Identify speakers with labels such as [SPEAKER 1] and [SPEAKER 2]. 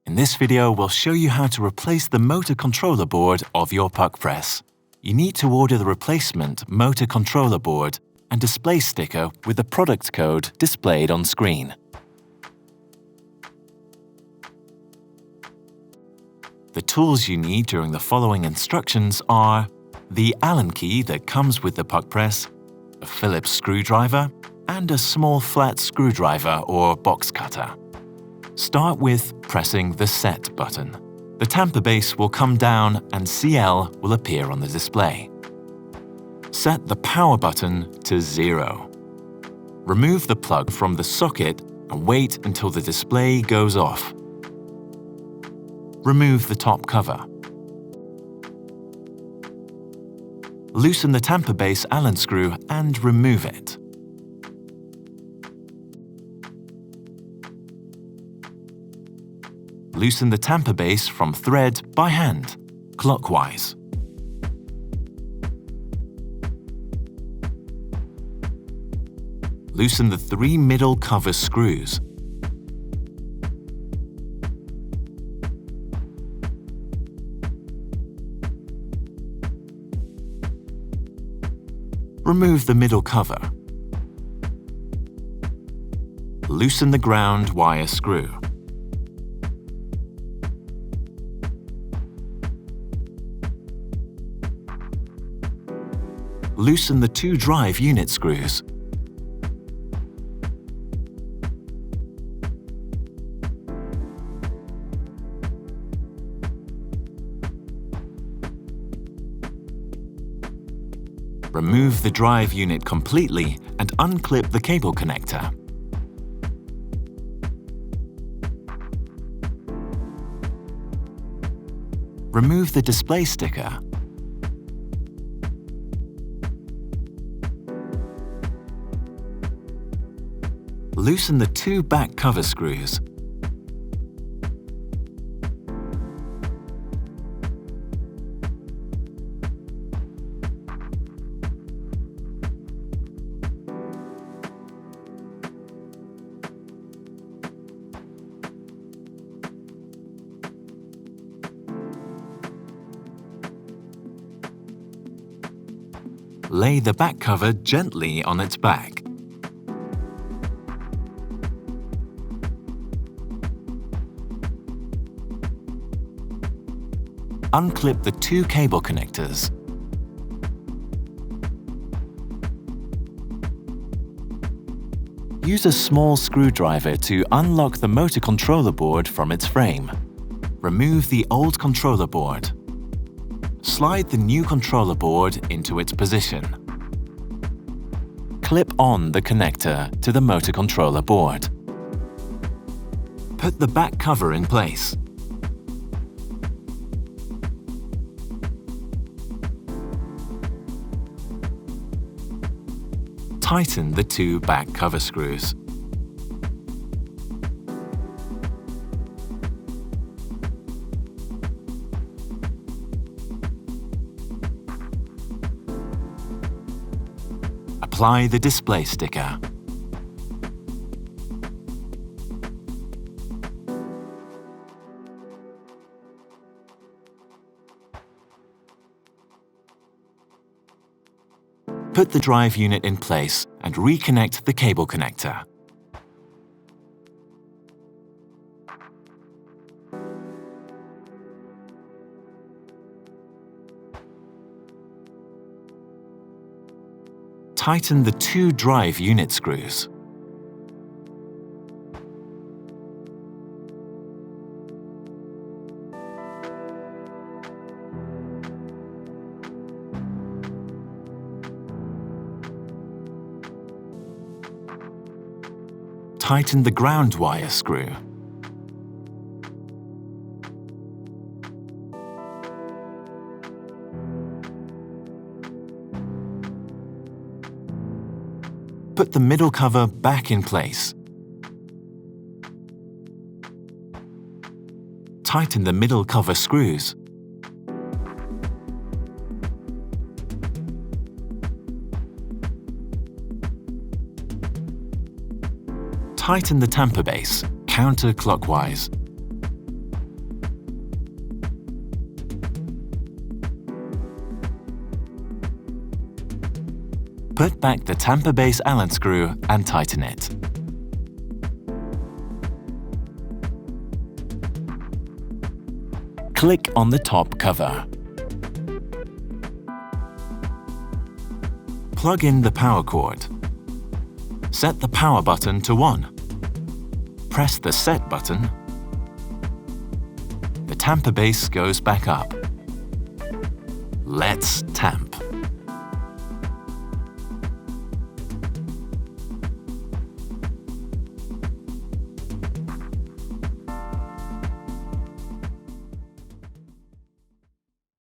[SPEAKER 1] In this video, we'll show you how to replace the motor controller board of your PUQ press. You need to order the replacement motor controller board and display sticker with the product code displayed on screen. The tools you need during the following instructions are the Allen key that comes with the PUQ press, a Phillips screwdriver, and a small flat screwdriver or box cutter. Start with pressing the Set button. The tamper base will come down and CL will appear on the display. Set the power button to 0. Remove the plug from the socket and wait until the display goes off. Remove the top cover. Loosen the tamper base Allen screw and remove it. Loosen the tamper base from thread by hand, clockwise. Loosen the 3 middle cover screws. Remove the middle cover. Loosen the ground wire screw. Loosen the 2 drive unit screws. Remove the drive unit completely and unclip the cable connector. Remove the display sticker. Loosen the 2 back cover screws. Lay the back cover gently on its back. Unclip the 2 cable connectors. Use a small screwdriver to unlock the motor controller board from its frame. Remove the old controller board. Slide the new controller board into its position. Clip on the connector to the motor controller board. Put the back cover in place. Tighten the 2 back cover screws. Apply the display sticker. Put the drive unit in place and reconnect the cable connector. Tighten the 2 drive unit screws. Tighten the ground wire screw. Put the middle cover back in place. Tighten the middle cover screws. Tighten the tamper base counterclockwise. Put back the tamper base Allen screw and tighten it. Click on the top cover. Plug in the power cord. Set the power button to 1. Press the set button. The tamper base goes back up. Let's tamp.